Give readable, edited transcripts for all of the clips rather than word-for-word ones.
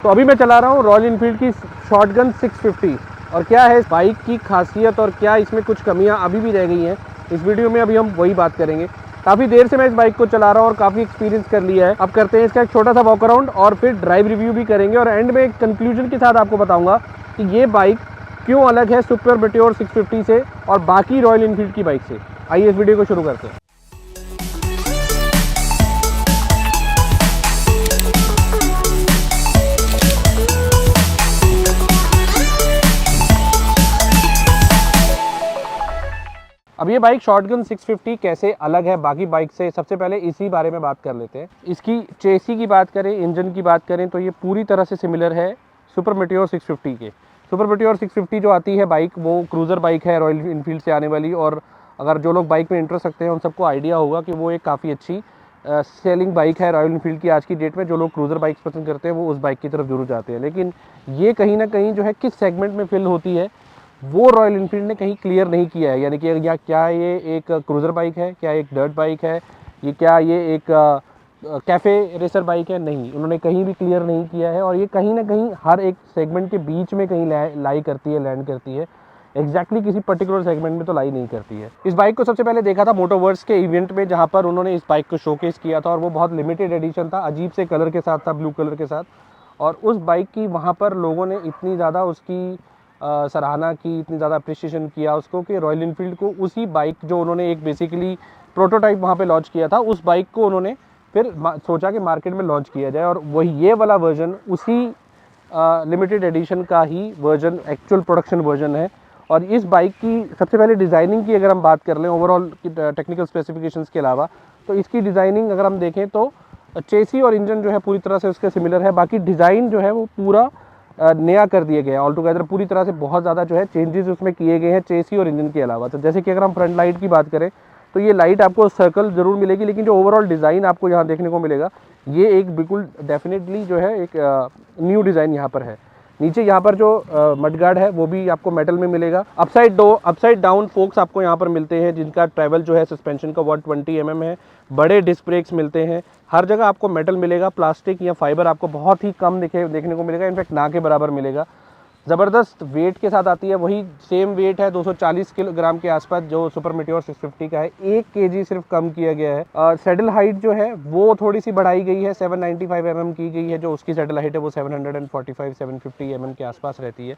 तो अभी मैं चला रहा हूँ रॉयल इनफील्ड की शॉटगन 650 और क्या है इस बाइक की खासियत और क्या इसमें कुछ कमियां अभी भी रह गई हैं, इस वीडियो में अभी हम वही बात करेंगे। काफ़ी देर से मैं इस बाइक को चला रहा हूँ और काफ़ी एक्सपीरियंस कर लिया है। अब करते हैं इसका एक छोटा सा वॉक अराउंड और फिर ड्राइव रिव्यू भी करेंगे और एंड में एक कंक्लूजन के साथ आपको बताऊँगा कि ये बाइक क्यों अलग है सुपर मेटियोर 650 से और बाकी रॉयल इनफील्ड की बाइक से। आइए इस वीडियो को शुरू करते हैं। अब ये बाइक शॉटगन 650 कैसे अलग है बाकी बाइक से, सबसे पहले इसी बारे में बात कर लेते हैं। इसकी चेसी की बात करें, इंजन की बात करें तो ये पूरी तरह से सिमिलर है सुपर मेटियोर 650 के। सुपर मेटियोर 650 जो आती है बाइक वो क्रूज़र बाइक है रॉयल इनफील्ड से आने वाली, और अगर जो लोग बाइक में इंटरेस्ट रखते हैं उन सबको आइडिया होगा कि वो एक काफ़ी अच्छी सेलिंग बाइक है रॉयल इनफील्ड की। आज की डेट में जो लोग क्रूज़र बाइक्स पसंद करते हैं वो उस बाइक की तरफ जरूर जाते हैं, लेकिन ये कहीं ना कहीं जो है किस सेगमेंट में फिल होती है वो रॉयल इनफील्ड ने कहीं क्लियर नहीं किया है। यानी कि या क्या ये एक क्रूज़र बाइक है, क्या एक डर्ट बाइक है, ये क्या ये एक कैफ़े रेसर बाइक है, नहीं, उन्होंने कहीं भी क्लियर नहीं किया है। और ये कहीं ना कहीं हर एक सेगमेंट के बीच में कहीं लाई करती है, लैंड करती है। एग्जैक्टली किसी पर्टिकुलर सेगमेंट में तो लाई नहीं करती है। इस बाइक को सबसे पहले देखा था मोटोवर्स के इवेंट में, जहाँ पर उन्होंने इस बाइक को शोकेस किया था और वो बहुत लिमिटेड एडिशन था, अजीब से कलर के साथ था, ब्लू कलर के साथ। और उस बाइक की वहाँ पर लोगों ने इतनी ज़्यादा उसकी सराहना की, इतनी ज़्यादा अप्रिशिएशन किया उसको कि रॉयल इनफील्ड को उसी बाइक जो उन्होंने एक बेसिकली प्रोटोटाइप वहाँ पे लॉन्च किया था, उस बाइक को उन्होंने फिर सोचा कि मार्केट में लॉन्च किया जाए। और वही ये वाला वर्जन उसी लिमिटेड एडिशन का ही वर्जन, एक्चुअल प्रोडक्शन वर्जन है। और इस बाइक की सबसे पहले डिज़ाइनिंग की अगर हम बात कर लें, ओवरऑल टेक्निकल स्पेसिफिकेशंस के अलावा, तो इसकी डिज़ाइनिंग अगर हम देखें तो चेसी और इंजन जो है पूरी तरह से उसके सिमिलर है। बाकी डिज़ाइन जो है वो पूरा नया कर दिया गया है, ऑल टुगेदर पूरी तरह से बहुत ज़्यादा जो है चेंजेस उसमें किए गए हैं चेसी और इंजन के अलावा। तो जैसे कि अगर हम फ्रंट लाइट की बात करें तो ये लाइट आपको सर्कल ज़रूर मिलेगी, लेकिन जो ओवरऑल डिज़ाइन आपको यहाँ देखने को मिलेगा ये एक बिल्कुल डेफिनेटली जो है एक न्यू डिज़ाइन यहाँ पर है। नीचे यहाँ पर जो मडगार्ड है वो भी आपको मेटल में मिलेगा। अपसाइड डाउन फोक्स आपको यहाँ पर मिलते हैं, जिनका ट्रैवल जो है सस्पेंशन का 120 mm है। बड़े डिस्क ब्रेक्स मिलते हैं। हर जगह आपको मेटल मिलेगा, प्लास्टिक या फाइबर आपको बहुत ही कम देखने को मिलेगा, इनफैक्ट ना के बराबर मिलेगा। ज़बरदस्त वेट के साथ आती है, वही सेम वेट है 240 किलोग्राम के आसपास जो सुपर मेटियोर 650 का है। 1 kg सिर्फ कम किया गया है। सैडल हाइट जो है वो थोड़ी सी बढ़ाई गई है, 795 mm की गई है। जो उसकी सैडल हाइट है वो 745-750 mm के आसपास रहती है।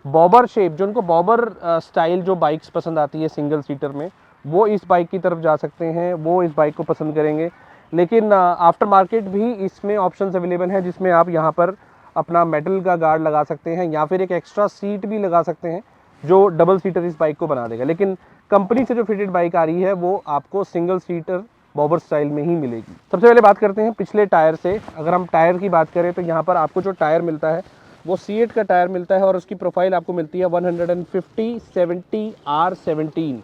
बॉबर शेप, जो उनको बॉबर स्टाइल जो बाइक्स पसंद आती है सिंगल सीटर में, वो इस बाइक की तरफ जा सकते हैं, वो इस बाइक को पसंद करेंगे। लेकिन आफ्टर मार्केट भी इसमें ऑप्शंस अवेलेबल हैं, जिसमें आप यहाँ पर अपना मेटल का गार्ड लगा सकते हैं या फिर एक एक्स्ट्रा सीट भी लगा सकते हैं जो डबल सीटर इस बाइक को बना देगा। लेकिन कंपनी से जो फिटेड बाइक आ रही है वो आपको सिंगल सीटर बॉबर स्टाइल में ही मिलेगी। सबसे पहले बात करते हैं पिछले टायर से। अगर हम टायर की बात करें तो यहाँ पर आपको जो टायर मिलता है वो C8 का टायर मिलता है और उसकी प्रोफाइल आपको मिलती है 150/70R17।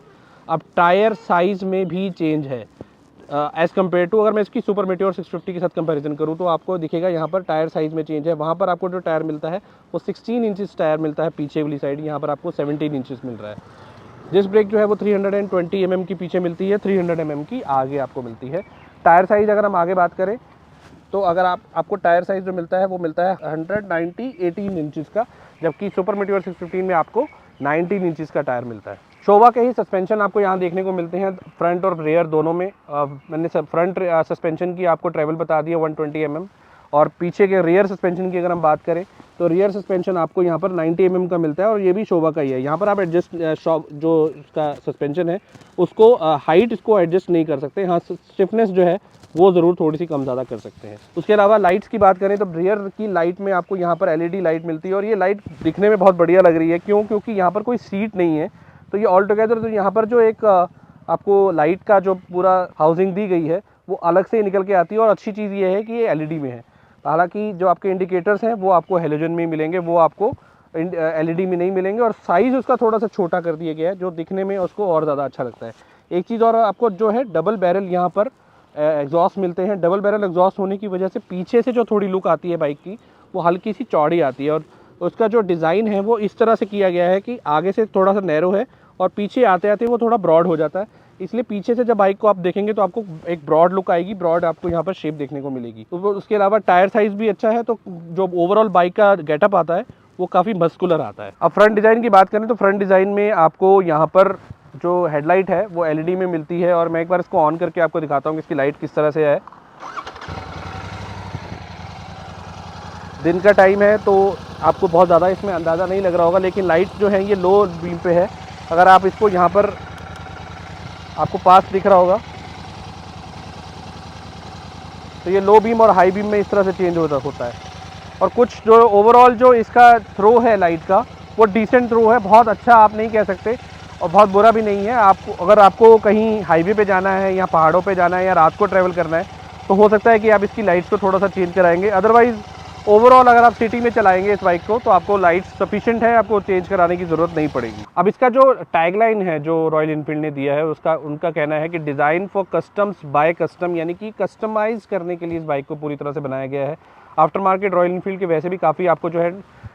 अब टायर साइज़ में भी चेंज है एज़ कम्पेयर टू, अगर मैं इसकी सुपर मेटियोर 650 के साथ कंपैरिजन करूँ तो आपको दिखेगा यहाँ पर टायर साइज़ में चेंज है। वहाँ पर आपको जो टायर मिलता है वो 16 इंचेस टायर मिलता है पीछे वाली साइड, यहाँ पर आपको 17 इंचेस मिल रहा है। डिस्क ब्रेक जो है वो 320 mm की पीछे मिलती है, 300 mm की आगे आपको मिलती है। टायर साइज़ अगर हम आगे बात करें तो अगर आपको टायर साइज़ जो मिलता है वो मिलता है 190/18 इंचेस का, जबकि सुपर मेटियोर 615 में आपको 19 इंचेस का टायर मिलता है। शोवा के ही सस्पेंशन आपको यहाँ देखने को मिलते हैं फ्रंट और रेयर दोनों में। मैंने फ्रंट सस्पेंशन की आपको ट्रैवल बता दिया 120 mm, और पीछे के रियर सस्पेंशन की अगर हम बात करें तो रियर सस्पेंशन आपको यहाँ पर 90 mm का मिलता है और ये भी शोवा का ही है। यहाँ पर आप एडजस्ट जो इसका सस्पेंशन है उसको हाइट इसको एडजस्ट नहीं कर सकते, हाँ स्टिफनेस जो है वो ज़रूर थोड़ी सी कम ज़्यादा कर सकते हैं। उसके अलावा लाइट्स की बात करें तो रियर की लाइट में आपको यहाँ पर LED लाइट मिलती है और ये लाइट दिखने में बहुत बढ़िया लग रही है। क्यों? क्योंकि यहाँ पर कोई सीट नहीं है, तो ये ऑल टुगेदर तो यहाँ पर जो एक आपको लाइट का जो पूरा हाउसिंग दी गई है वो अलग से निकल के आती है। और अच्छी चीज़ ये है कि ये LED में है, हालांकि जो आपके इंडिकेटर्स हैं वो आपको हेलोजन में मिलेंगे, वो आपको LED में नहीं मिलेंगे। और साइज़ उसका थोड़ा सा छोटा कर दिया गया है जो दिखने में उसको और ज़्यादा अच्छा लगता है। एक चीज़ और आपको जो है डबल बैरल यहाँ पर एग्जॉस्ट मिलते हैं। डबल बैरल एग्जॉस्ट होने की वजह से पीछे से जो थोड़ी लुक आती है बाइक की वो हल्की सी चौड़ी आती है, और उसका जो डिज़ाइन है वो इस तरह से किया गया है कि आगे से थोड़ा सा नैरो है और पीछे आते आते वो थोड़ा ब्रॉड हो जाता है। इसलिए पीछे से जब बाइक को आप देखेंगे तो आपको एक ब्रॉड लुक आएगी, ब्रॉड आपको यहाँ पर शेप देखने को मिलेगी। तो उसके अलावा टायर साइज़ भी अच्छा है, तो जो ओवरऑल बाइक का गेटअप आता है वो काफ़ी मस्कुलर आता है। अब फ्रंट डिज़ाइन की बात करें तो फ्रंट डिज़ाइन में आपको यहाँ पर जो हेडलाइट है वो एलईडी में मिलती है, और मैं एक बार इसको ऑन करके आपको दिखाता हूँ कि इसकी लाइट किस तरह से है। दिन का टाइम है तो आपको बहुत ज़्यादा इसमें अंदाज़ा नहीं लग रहा होगा, लेकिन लाइट जो है ये लो बीम पे है। अगर आप इसको यहाँ पर आपको पास दिख रहा होगा तो ये लो बीम और हाई बीम में इस तरह से चेंज होता है। और कुछ जो ओवरऑल जो इसका थ्रो है लाइट का वो डिसेंट थ्रो है, बहुत अच्छा आप नहीं कह सकते और बहुत बुरा भी नहीं है। आपको अगर आपको कहीं हाईवे पे जाना है या पहाड़ों पे जाना है या रात को ट्रैवल करना है तो हो सकता है कि आप इसकी लाइट्स को थोड़ा सा चेंज कराएंगे। अदरवाइज़ ओवरऑल अगर आप सिटी में चलाएंगे इस बाइक को तो आपको लाइट्स सफिशिएंट है, आपको चेंज कराने की ज़रूरत नहीं पड़ेगी। अब इसका जो टैगलाइन है जो रॉयल इनफील्ड ने दिया है उनका कहना है कि design for customs by custom, यानी कि कस्टमाइज़ करने के लिए इस बाइक को पूरी तरह से बनाया गया है। आफ्टर मार्केट रॉयल इनफील्ड के वैसे भी काफ़ी आपको जो है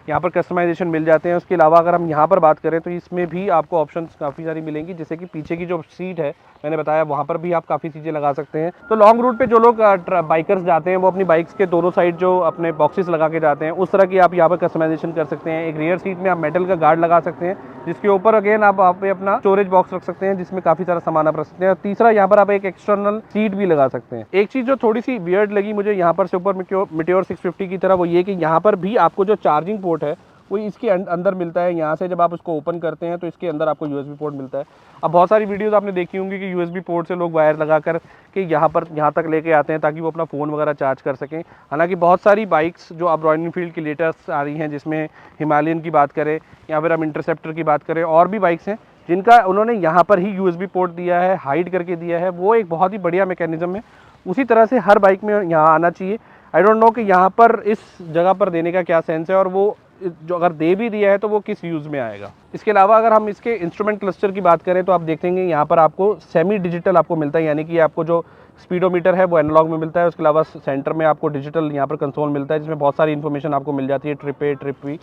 यहाँ पर कस्टमाइजेशन मिल जाते हैं। उसके अलावा अगर हम यहाँ पर बात करें तो इसमें भी आपको ऑप्शंस काफ़ी सारी मिलेंगी, जैसे कि पीछे की जो सीट है मैंने बताया वहाँ पर भी आप काफ़ी चीज़ें लगा सकते हैं। तो लॉन्ग रूट पे जो लोग बाइकर्स जाते हैं वो अपनी बाइक्स के दोनों साइड जो अपने बॉक्सेस लगा के जाते हैं उस तरह की आप यहाँ पर कस्टमाइजेशन कर सकते हैं। एक रियर सीट में आप मेटल का गार्ड लगा सकते हैं जिसके ऊपर अगेन आप अपना स्टोरेज बॉक्स रख सकते हैं जिसमें काफ़ी सारा सामान आप रख सकते हैं। और तीसरा यहाँ पर आप एक एक्सटर्नल सीट भी लगा सकते हैं। एक चीज़ जो थोड़ी सी वियर्ड लगी मुझे यहाँ पर सुपर मेटियोर 650 की तरह वो ये कि यहाँ पर भी आपको जो चार्जिंग पोर्ट है वो इसके अंदर मिलता है। यहाँ से जब आप उसको ओपन करते हैं तो इसके अंदर आपको यूएसबी पोर्ट मिलता है। अब बहुत सारी वीडियोस आपने देखी होंगी कि यूएसबी पोर्ट से लोग वायर लगा कर के यहाँ तक लेके आते हैं ताकि वो अपना फ़ोन वगैरह चार्ज कर सकें। हालांकि बहुत सारी बाइक्स जो अब रॉयल एनफील्ड की लेटेस्ट आ रही हैं, जिसमें हिमालयन की बात करें या फिर हम इंटरसेप्टर की बात करें, और भी बाइक्स हैं जिनका उन्होंने यहाँ पर ही यूएसबी पोर्ट दिया है, हाइड करके दिया है। वो एक बहुत ही बढ़िया मैकेनिज्म है। उसी तरह से हर बाइक में यहाँ आना चाहिए। आई डोंट नो कि यहाँ पर इस जगह पर देने का क्या सेंस है, और वो जो अगर दे भी दिया है तो वो किस यूज़ में आएगा। इसके अलावा अगर हम इसके इंस्ट्रूमेंट क्लस्टर की बात करें तो आप देखेंगे यहाँ पर आपको सेमी डिजिटल आपको मिलता है, यानी कि आपको जो स्पीडोमीटर है वो एनालॉग में मिलता है। उसके अलावा सेंटर में आपको डिजिटल यहाँ पर कंसोल मिलता है जिसमें बहुत सारी इन्फॉर्मेशन आपको मिल जाती है, ट्रिप ए ट्रिप बी।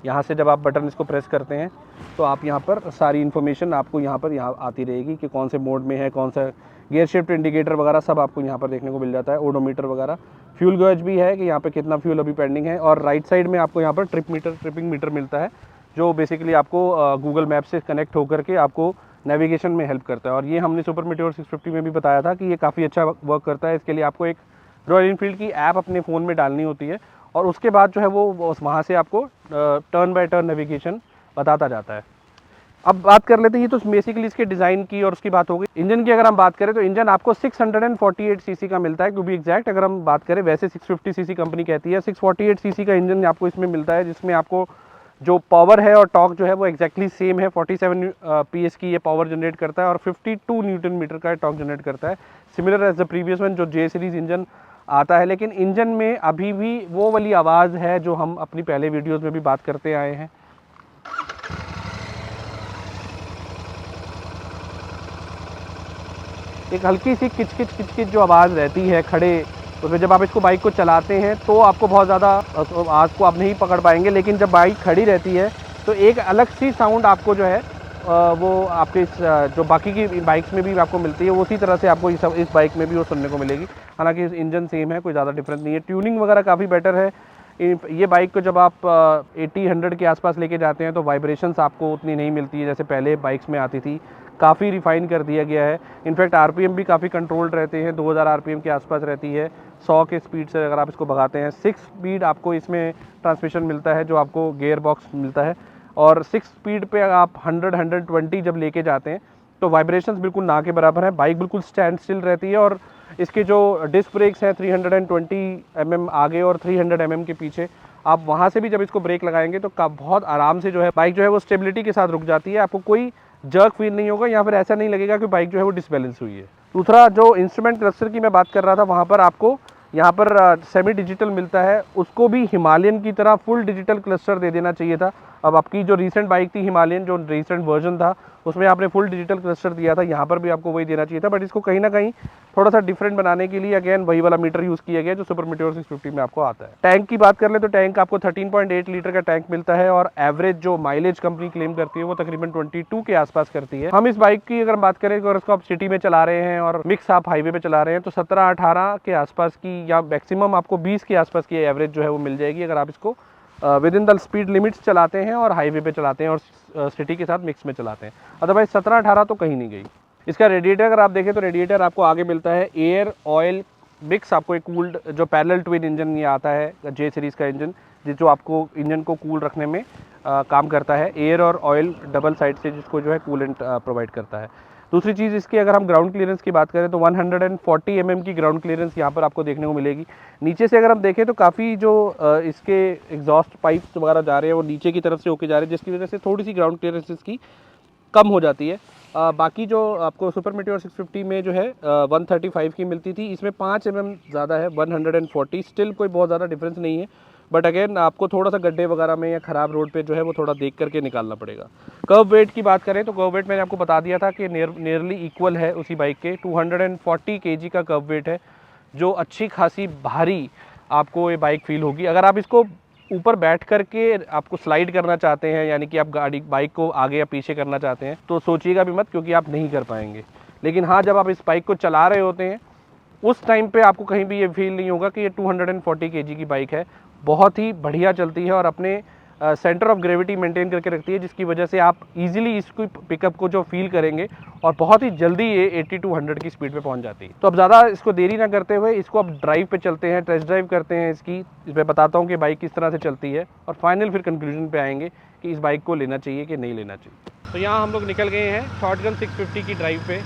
यहाँ से जब आप बटन इसको प्रेस करते हैं तो आप यहाँ पर सारी इन्फॉर्मेशन आपको यहाँ आती रहेगी कि कौन से मोड में है, कौन सा गियर शिफ्ट इंडिकेटर वगैरह सब आपको यहाँ पर देखने को मिल जाता है। ओडोमीटर वगैरह, फ्यूल गॉज भी है कि यहाँ पे कितना फ्यूल अभी पेंडिंग है। और राइट साइड में आपको यहाँ पर ट्रिपिंग मीटर मिलता है जो बेसिकली आपको गूगल मैप से कनेक्ट होकर के आपको नेविगेशन में हेल्प करता है। और ये हमने सुपर मेटियोर 650 में भी बताया था कि ये काफ़ी अच्छा वर्क करता है। इसके लिए आपको एक रॉयल एनफील्ड की ऐप अपने फ़ोन में डालनी होती है और उसके बाद जो है वो वहाँ से आपको टर्न बाय टर्न नेविगेशन बताता जाता है। अब बात कर लेते हैं तो बेसिकली इसके डिज़ाइन की और उसकी बात हो गई। इंजन की अगर हम बात करें तो इंजन आपको 648 सीसी का मिलता है, टू बी एग्जैक्ट। अगर हम बात करें वैसे 650 सीसी कंपनी कहती है, 648 सीसी का इंजन आपको इसमें मिलता है, जिसमें आपको जो पावर है और टॉर्क जो है वो एक्जैक्टली सेम है। 47 PS की ये पावर जनरेट करता है और 52 न्यूटन मीटर का टॉर्क जनरेट करता है, similar as the previous one जो जे सीरीज़ इंजन आता है। लेकिन इंजन में अभी भी वो वाली आवाज़ है जो हम अपनी पहले वीडियोज़ में भी बात करते आए हैं। एक हल्की सी किच जो आवाज़ रहती है खड़े उसमें, जब आप इसको बाइक को चलाते हैं तो आपको बहुत ज़्यादा आवाज़ को आप नहीं पकड़ पाएंगे, लेकिन जब बाइक खड़ी रहती है तो एक अलग सी साउंड आपको जो है वो आपके इस जो बाकी की बाइक्स में भी आपको मिलती है उसी तरह से आपको इस बाइक में भी वो सुनने को मिलेगी। हालांकि इंजन सेम है, कोई ज़्यादा डिफरेंस नहीं है। ट्यूनिंग वगैरह काफ़ी बेटर है। ये बाइक को जब आप 80-100 के आसपास लेके जाते हैं तो वाइब्रेशंस आपको उतनी नहीं मिलती है जैसे पहले बाइक्स में आती थी। काफ़ी रिफाइन कर दिया गया है। इनफैक्ट आरपीएम भी काफ़ी कंट्रोल्ड रहते हैं, 2000 आरपीएम के आसपास रहती है 100 के स्पीड से अगर आप इसको भगाते हैं। 6 स्पीड आपको इसमें ट्रांसमिशन मिलता है जो आपको गियर बॉक्स मिलता है, और 6 स्पीड पे आप 100-120 जब लेके जाते हैं तो वाइब्रेशंस बिल्कुल ना के बराबर है। बाइक बिल्कुल स्टैंड स्टिल रहती है और इसके जो डिस्क ब्रेक्स हैं 320 mm आगे और 300 mm के पीछे, आप वहाँ से भी जब इसको ब्रेक लगाएंगे तो बहुत आराम से जो है बाइक जो है वो स्टेबिलिटी के साथ रुक जाती है। आपको कोई जर्क फील नहीं होगा या फिर ऐसा नहीं लगेगा कि बाइक जो है वो डिसबैलेंस हुई है। दूसरा जो इंस्ट्रूमेंट क्लस्टर की मैं बात कर रहा था वहाँ पर आपको यहाँ पर सेमी डिजिटल मिलता है, उसको भी हिमालयन की तरह फुल डिजिटल क्लस्टर दे देना चाहिए था। अब आपकी जो रीसेंट बाइक थी हिमालयन, जो रीसेंट वर्जन था उसमें आपने फुल डिजिटल क्लस्टर दिया था, यहाँ पर भी आपको वही देना चाहिए था। बट इसको कहीं ना कहीं थोड़ा सा डिफरेंट बनाने के लिए अगेन वही वाला मीटर यूज़ किया गया जो सुपर मीटियोर 650 में आपको आता है। टैंक की बात कर ले तो टैंक आपको 13.8 लीटर का टैंक मिलता है और एवरेज जो माइलेज कंपनी क्लेम करती है वो तकरीबन 22 के आसपास करती है। हम इस बाइक की अगर बात करें अगर इसको आप सिटी में चला रहे हैं और मिक्स आप हाईवे पे चला रहे हैं तो 17-18 के आसपास की या मैक्सिमम आपको 20 के आसपास की एवरेज जो है वो मिल जाएगी अगर आप इसको with in the speed limits चलाते हैं और हाईवे पे चलाते हैं और सिटी के साथ मिक्स में चलाते हैं। अदरवाइज 17-18 तो कहीं नहीं गई। इसका रेडिएटर अगर आप देखें तो रेडिएटर आपको आगे मिलता है एयर ऑयल मिक्स, आपको एक कूल्ड जो पैरेलल ट्विन इंजन ये आता है जे सीरीज़ का इंजन जो आपको इंजन को कूल रखने में काम करता है, एयर और ऑयल डबल साइड से जिसको जो है कूलेंट प्रोवाइड करता है। दूसरी चीज़ इसकी अगर हम ग्राउंड क्लियरेंस की बात करें तो 140 mm की ग्राउंड क्लियरेंस यहाँ पर आपको देखने को मिलेगी। नीचे से अगर हम देखें तो काफ़ी जो इसके एग्जॉस्ट पाइप्स वगैरह जा रहे हैं वो नीचे की तरफ से होके जा रहे हैं जिसकी वजह से थोड़ी सी ग्राउंड क्लियरेंस इसकी कम हो जाती है। बाकी जो आपको सुपर मीटियोर 650 में जो है 135 की मिलती थी, इसमें 5 mm ज़्यादा है 140। स्टिल कोई बहुत ज़्यादा डिफरेंस नहीं है, बट अगेन आपको थोड़ा सा गड्ढे वगैरह में या ख़राब रोड पे जो है वो थोड़ा देख करके निकालना पड़ेगा। कर्व वेट की बात करें तो कर्व वेट मैंने आपको बता दिया था कि नियरली इक्वल है उसी बाइक के। 240 kg का कर्व वेट है जो अच्छी खासी भारी आपको ये बाइक फील होगी। अगर आप इसको ऊपर बैठ करके आपको स्लाइड करना चाहते हैं यानी कि आप बाइक को आगे या पीछे करना चाहते हैं तो सोचिएगा भी मत, क्योंकि आप नहीं कर पाएंगे। लेकिन हाँ, जब आप इस बाइक को चला रहे होते हैं उस टाइम पे आपको कहीं भी ये फील नहीं होगा कि ये 240 kg की बाइक है। बहुत ही बढ़िया चलती है और अपने सेंटर ऑफ ग्रेविटी मेंटेन करके रखती है, जिसकी वजह से आप इजीली इसको पिकअप को जो फील करेंगे और बहुत ही जल्दी ये 80 to 100 की स्पीड पे पहुंच जाती है। तो अब ज़्यादा इसको देरी ना करते हुए इसको अब ड्राइव पे चलते हैं, टेस्ट ड्राइव करते हैं इसकी। इसमें बताता हूँ कि बाइक किस तरह से चलती है और फाइनल फिर कंक्लूजन पे आएंगे कि इस बाइक को लेना चाहिए कि नहीं लेना चाहिए। तो यहाँ हम लोग निकल गए हैं शॉटगन 650 की ड्राइव पे।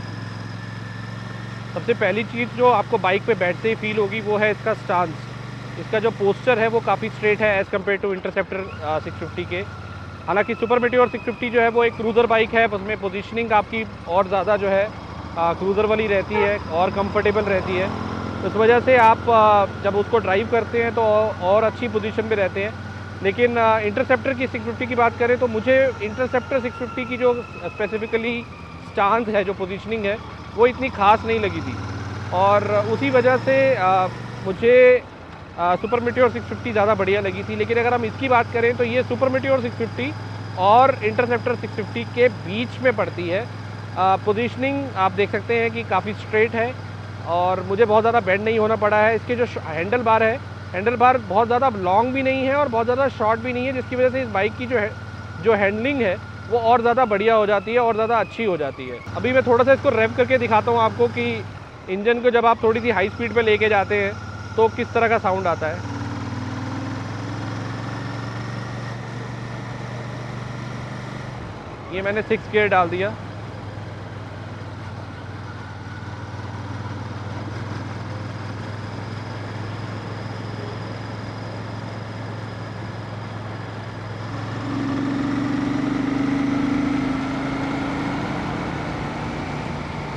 सबसे पहली चीज़ जो आपको बाइक पे बैठते ही फील होगी वो है इसका स्टांस। इसका जो पोस्चर है वो काफ़ी स्ट्रेट है एज़ कम्पेयर टू इंटरसेप्टर 650 के। हालांकि सुपर मीटियोर 650 जो है वो एक क्रूज़र बाइक है, उसमें पोजीशनिंग आपकी और ज़्यादा जो है क्रूज़र वाली रहती है और कंफर्टेबल रहती है। तो इस वजह से आप जब उसको ड्राइव करते हैं तो और अच्छी पोजीशन में रहते हैं। लेकिन इंटरसेप्टर की 650 की बात करें तो मुझे इंटरसेप्टर 650 की जो स्पेसिफिकली स्टांस है, जो पोजीशनिंग है, वो इतनी खास नहीं लगी थी और उसी वजह से मुझे सुपर मीटियोर 650 ज़्यादा बढ़िया लगी थी। लेकिन अगर हम इसकी बात करें तो ये सुपर मीटियोर 650 और इंटरसेप्टर 650 के बीच में पड़ती है। पोजीशनिंग आप देख सकते हैं कि काफ़ी स्ट्रेट है और मुझे बहुत ज़्यादा बेंड नहीं होना पड़ा है। इसके जो हैंडल बार है, हैंडल बार बहुत ज़्यादा लॉन्ग भी नहीं है और बहुत ज़्यादा शॉर्ट भी नहीं है, जिसकी वजह से इस बाइक की जो हैंडलिंग है वो और ज़्यादा बढ़िया हो जाती है और ज़्यादा अच्छी हो जाती है। अभी मैं थोड़ा सा इसको रेव करके दिखाता हूँ आपको कि इंजन को जब आप थोड़ी सी हाई स्पीड पे लेके जाते हैं तो किस तरह का साउंड आता है। ये मैंने 6 गियर डाल दिया।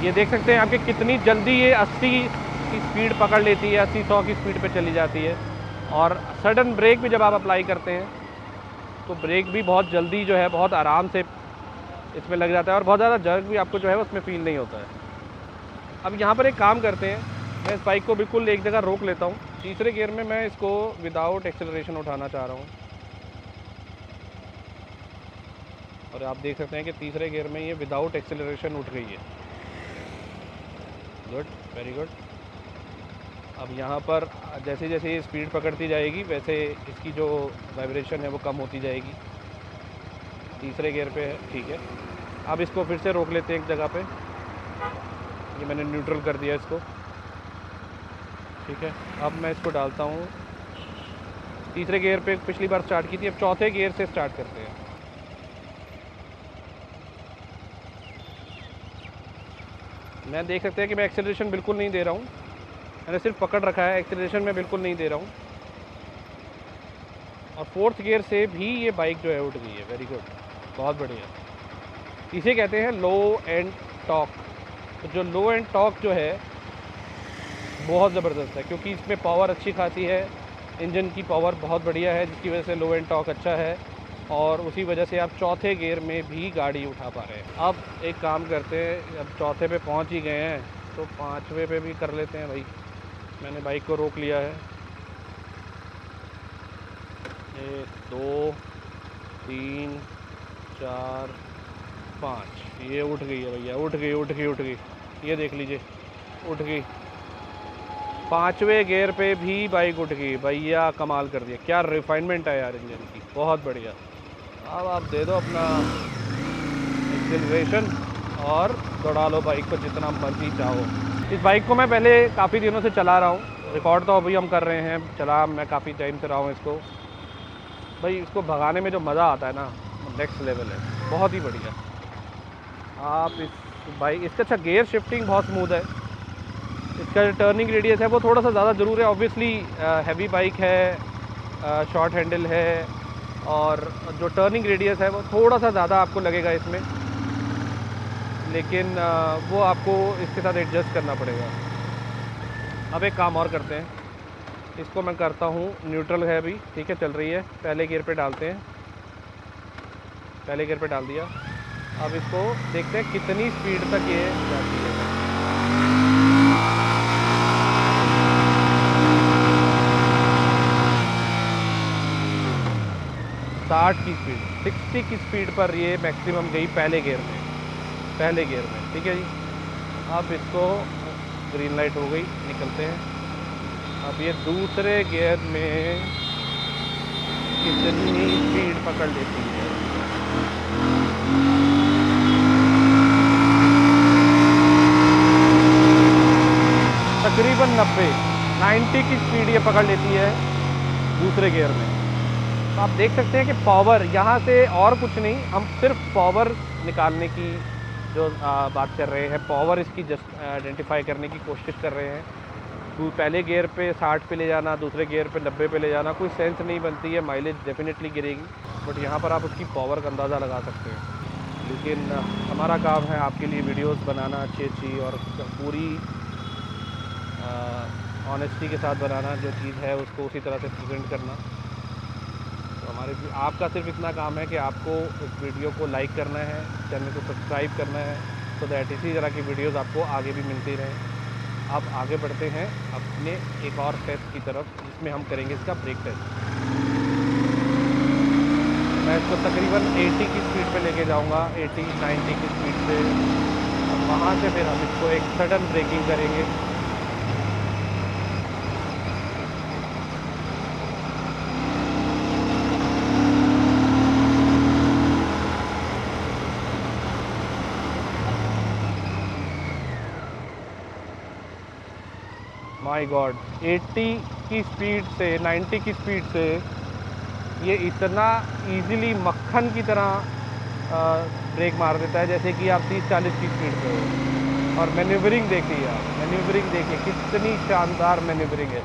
ये देख सकते हैं आपके कितनी जल्दी ये 80 की स्पीड पकड़ लेती है, 80-100 की स्पीड पे चली जाती है। और सडन ब्रेक भी जब आप अप्लाई करते हैं तो ब्रेक भी बहुत जल्दी जो है बहुत आराम से इसमें लग जाता है और बहुत ज़्यादा जर्क भी आपको जो है उसमें फ़ील नहीं होता है। अब यहाँ पर एक काम करते हैं, मैं इस बाइक को बिल्कुल एक जगह रोक लेता हूँ। तीसरे गियर में मैं इसको विदाउट एक्सेलरेशन उठाना चाह रहा हूँ और आप देख सकते हैं कि तीसरे गियर में ये विदाउट एक्सेलरेशन उठ गई है। Good, very good. अब यहाँ पर जैसे जैसे ये स्पीड पकड़ती जाएगी वैसे इसकी जो वाइब्रेशन है वो कम होती जाएगी। तीसरे गियर पे है, ठीक है। अब इसको फिर से रोक लेते हैं एक जगह पे। ये मैंने न्यूट्रल कर दिया इसको, ठीक है। अब मैं इसको डालता हूँ तीसरे गियर पे। पिछली बार स्टार्ट की थी, अब चौथे गियर से स्टार्ट करते हैं। मैं देख सकते हैं कि मैं एक्सेलरेशन बिल्कुल नहीं दे रहा हूँ, मैंने सिर्फ पकड़ रखा है, एक्सेलरेशन में बिल्कुल नहीं दे रहा हूँ। और फोर्थ गियर से भी ये बाइक जो है उठ गई है। वेरी गुड, बहुत बढ़िया। इसे कहते हैं लो एंड टॉक। तो जो लो एंड टॉक जो है बहुत ज़बरदस्त है, क्योंकि इसमें पावर अच्छी खासी है, इंजन की पावर बहुत बढ़िया है, जिसकी वजह से लो एंड टॉक अच्छा है और उसी वजह से आप चौथे गियर में भी गाड़ी उठा पा रहे हैं। अब एक काम करते हैं, अब चौथे पे पहुंच ही गए हैं तो 5वें पे भी कर लेते हैं भाई। मैंने बाइक को रोक लिया है। 1 2 3 4 5, ये उठ गई है भैया, उठ गई उठ गई उठ गई, ये देख लीजिए उठ गई। 5वें गियर पे भी बाइक उठ गई भैया, कमाल कर दिया। क्या रिफाइनमेंट है यार इंजन की, बहुत बढ़िया। अब आप दे दो अपना एक्सीलरेशन और दौड़ा लो बाइक को जितना मर्जी चाहो। इस बाइक को मैं पहले काफ़ी दिनों से चला रहा हूँ, रिकॉर्ड तो अभी हम कर रहे हैं, चला मैं काफ़ी टाइम से रहा हूँ इसको। भाई इसको भगाने में जो मज़ा आता है ना, नेक्स्ट लेवल है, बहुत ही बढ़िया। आप इस बाइक इसका अच्छा गियर शिफ्टिंग बहुत स्मूथ है। इसका जो टर्निंग रेडियस है वो थोड़ा सा ज़्यादा ज़रूर है, ऑब्वियसली हैवी बाइक है, शॉर्ट हैंडल है, और जो टर्निंग रेडियस है वो थोड़ा सा ज़्यादा आपको लगेगा इसमें, लेकिन वो आपको इसके साथ एडजस्ट करना पड़ेगा। अब एक काम और करते हैं, इसको मैं करता हूँ न्यूट्रल है अभी, ठीक है चल रही है। पहले गियर पे डालते हैं, पहले गियर पे डाल दिया। अब इसको देखते हैं कितनी स्पीड तक ये जाती है। साठ की स्पीड, 60 की स्पीड पर ये मैक्सिमम गई पहले गियर में, पहले गियर में, ठीक है जी। अब इसको ग्रीन लाइट हो गई, निकलते हैं। अब ये दूसरे गियर में कितनी स्पीड पकड़ लेती है। तकरीबन 90 की स्पीड ये पकड़ लेती है दूसरे गियर में। तो आप देख सकते हैं कि पावर यहाँ से और कुछ नहीं, हम सिर्फ पावर निकालने की जो बात कर रहे हैं, पावर इसकी जस्ट आइडेंटिफाई करने की कोशिश कर रहे हैं। तो पहले गियर पे 60 पे ले जाना, दूसरे गियर पे 90 पे ले जाना, कोई सेंस नहीं बनती है, माइलेज डेफिनेटली गिरेगी, बट यहाँ पर आप उसकी पावर का अंदाज़ा लगा सकते हैं। लेकिन हमारा काम है आपके लिए वीडियोस बनाना अच्छी और पूरी ऑनेस्टी के साथ बनाना, जो चीज़ है उसको उसी तरह से प्रेजेंट करना। तो हमारे आपका सिर्फ इतना काम है कि आपको इस वीडियो को लाइक करना है, चैनल को सब्सक्राइब करना है, तो दैट इसी तरह की वीडियोस आपको आगे भी मिलती रहें। अब आगे बढ़ते हैं अपने एक और टेस्ट की तरफ, जिसमें हम करेंगे इसका ब्रेक टेस्ट। मैं इसको तकरीबन 80 की स्पीड पे लेके जाऊंगा, 80-90 की स्पीड पे। वहाँ से फिर हम इसको एक सडन ब्रेकिंग करेंगे। माय गॉड, 80 की स्पीड से 90 की स्पीड से ये इतना इजीली मक्खन की तरह ब्रेक मार देता है, जैसे कि आप 30-40 की स्पीड पे हो। और मैन्यूवरिंग देखिए आप, मैन्यूवरिंग देखिए कितनी शानदार मैन्यूवरिंग है,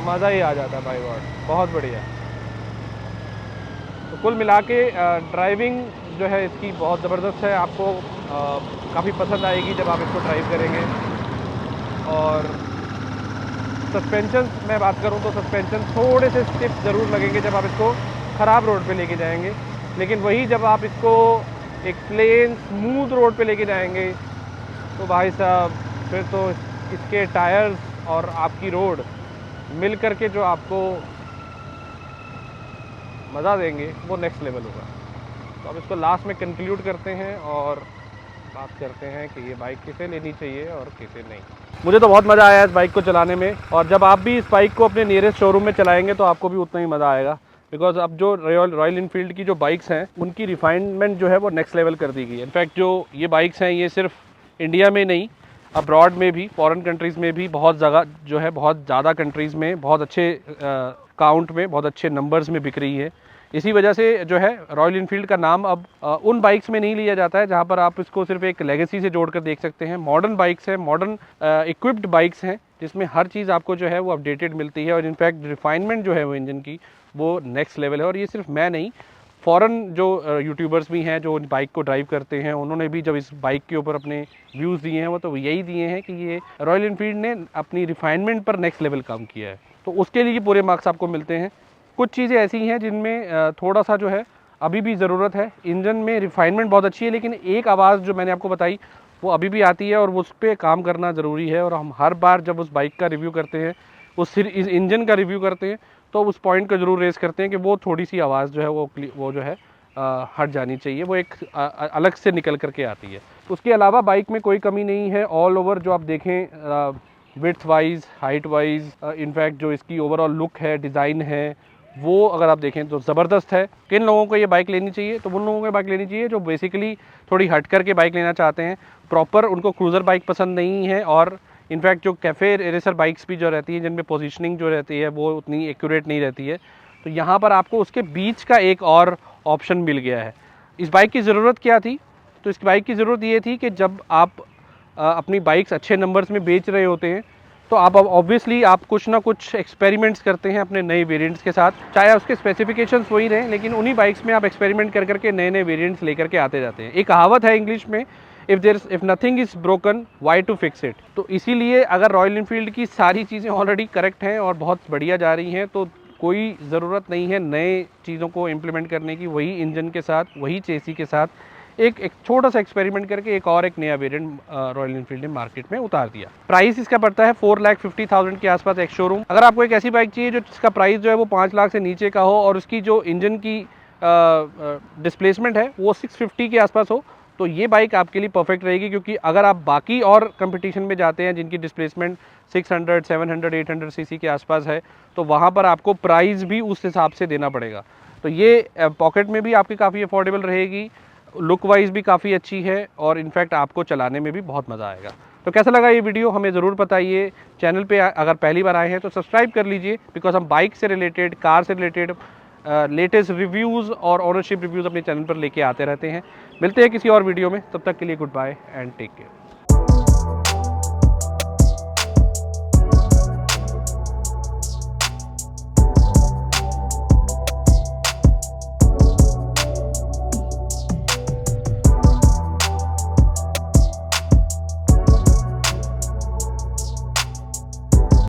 मज़ा ही आ जाता है भाई गॉड, बहुत बढ़िया। तो कुल मिला के ड्राइविंग जो है इसकी बहुत ज़बरदस्त है, आपको काफ़ी पसंद आएगी जब आप इसको ड्राइव करेंगे। और सस्पेंशन मैं बात करूं तो सस्पेंशन थोड़े से स्टिफ ज़रूर लगेंगे जब आप इसको ख़राब रोड पे लेके जाएंगे, लेकिन वही जब आप इसको एक प्लेन स्मूथ रोड पे लेके जाएंगे तो भाई साहब फिर तो इसके टायर्स और आपकी रोड मिल करके जो आपको मज़ा देंगे वो नेक्स्ट लेवल होगा। तो अब इसको लास्ट में कंक्लूड करते हैं और बात करते हैं कि ये बाइक किसे लेनी चाहिए और किसे नहीं। मुझे तो बहुत मज़ा आया इस बाइक को चलाने में, और जब आप भी इस बाइक को अपने नियरेस्ट शोरूम में चलाएंगे तो आपको भी उतना ही मज़ा आएगा, बिकॉज अब जो रॉयल इनफील्ड की जो बाइक्स हैं उनकी रिफाइनमेंट जो है वो नेक्स्ट लेवल कर दी गई है। इनफैक्ट जो ये बाइक्स हैं ये सिर्फ इंडिया में नहीं, अब्रॉड में भी, फॉरेन कंट्रीज़ में भी बहुत जगह जो है, बहुत ज़्यादा कंट्रीज़ में बहुत अच्छे काउंट में, बहुत अच्छे नंबर्स में बिक रही है। इसी वजह से जो है रॉयल इनफील्ड का नाम अब उन बाइक्स में नहीं लिया जाता है जहां पर आप इसको सिर्फ एक लेगेसी से जोड़कर देख सकते हैं। मॉडर्न बाइक्स हैं, मॉडर्न इक्विप्ड बाइक्स हैं, जिसमें हर चीज़ आपको जो है वो अपडेटेड मिलती है, और इनफैक्ट रिफाइनमेंट जो है वो इंजन की वो नेक्स्ट लेवल है। और ये सिर्फ मैं नहीं, फ़ॉरेन जो यूट्यूबर्स भी हैं जो बाइक को ड्राइव करते हैं, उन्होंने भी जब इस बाइक के ऊपर अपने व्यूज़ दिए हैं वो तो यही दिए हैं कि ये रॉयल इनफील्ड ने अपनी रिफाइनमेंट पर नेक्स्ट लेवल काम किया है। तो उसके लिए पूरे मार्क्स आपको मिलते हैं। कुछ चीज़ें ऐसी हैं जिनमें थोड़ा सा जो है अभी भी ज़रूरत है। इंजन में रिफाइनमेंट बहुत अच्छी है, लेकिन एक आवाज़ जो मैंने आपको बताई वो अभी भी आती है और उस पर काम करना ज़रूरी है। और हम हर बार जब उस बाइक का रिव्यू करते हैं, उस इंजन का रिव्यू करते हैं, तो उस पॉइंट को ज़रूर रेस करते हैं कि वो थोड़ी सी आवाज़ जो है वो जो है हट जानी चाहिए, वो एक अलग से निकल करके आती है। उसके अलावा बाइक में कोई कमी नहीं है। ऑल ओवर जो आप देखें width wise, height wise, in fact जो इसकी ओवरऑल लुक है, डिज़ाइन है, वो अगर आप देखें तो ज़बरदस्त है। किन लोगों को ये बाइक लेनी चाहिए? तो उन लोगों को बाइक लेनी चाहिए जो बेसिकली थोड़ी हट करके बाइक लेना चाहते हैं। प्रॉपर उनको क्रूज़र बाइक पसंद नहीं है, और इनफैक्ट जो कैफ़े रेसर बाइक्स भी जो रहती हैं जिनमें पोजीशनिंग जो रहती है वो उतनी एक्यूरेट नहीं रहती है, तो यहाँ पर आपको उसके बीच का एक और ऑप्शन मिल गया है। इस बाइक की ज़रूरत क्या थी? तो इस बाइक की ज़रूरत ये थी कि जब आप अपनी बाइक्स अच्छे नंबर्स में बेच रहे होते हैं, तो आप ऑब्वियसली आप कुछ ना कुछ एक्सपेरिमेंट्स करते हैं अपने नए वेरिएंट्स के साथ, चाहे उसके स्पेसिफिकेशंस वही रहें, लेकिन उन्हीं बाइक्स में आप एक्सपेरिमेंट कर करके नए नए वेरिएंट्स लेकर के आते जाते हैं। एक कहावत है इंग्लिश में, if nothing is broken why to fix it. तो इसीलिए अगर रॉयल इनफील्ड की सारी चीज़ें ऑलरेडी करेक्ट हैं और बहुत बढ़िया जा रही हैं, तो कोई ज़रूरत नहीं है नए चीज़ों को इम्प्लीमेंट करने की। वही इंजन के साथ, वही चेसी के साथ एक छोटा सा एक्सपेरिमेंट करके एक नया वेरिएंट रॉयल इनफील्ड ने मार्केट में उतार दिया। प्राइस इसका पड़ता है 4,50,000 के आसपास एक शोरूम। अगर आपको एक ऐसी बाइक चाहिए जो जिसका प्राइस जो है वो 5 लाख से नीचे का हो और उसकी जो इंजन की डिस्प्लेसमेंट है वो 650 के आसपास हो, तो ये बाइक आपके लिए परफेक्ट रहेगी। क्योंकि अगर आप बाकी और कंपटीशन में जाते हैं जिनकी डिस्प्लेसमेंट 600, 700, 800 सीसी के आसपास है, तो वहाँ पर आपको प्राइस भी उस हिसाब से देना पड़ेगा। तो ये पॉकेट में भी आपकी काफ़ी अफोर्डेबल रहेगी, लुक वाइज भी काफ़ी अच्छी है, और इनफैक्ट आपको चलाने में भी बहुत मज़ा आएगा। तो कैसा लगा ये वीडियो हमें ज़रूर बताइए। चैनल पे अगर पहली बार आए हैं तो सब्सक्राइब कर लीजिए, बिकॉज हम बाइक से रिलेटेड, कार से रिलेटेड लेटेस्ट रिव्यूज़ और ओनरशिप रिव्यूज़ अपने चैनल पर लेके आते रहते हैं। मिलते हैं किसी और वीडियो में, तब तक के लिए goodbye and take care.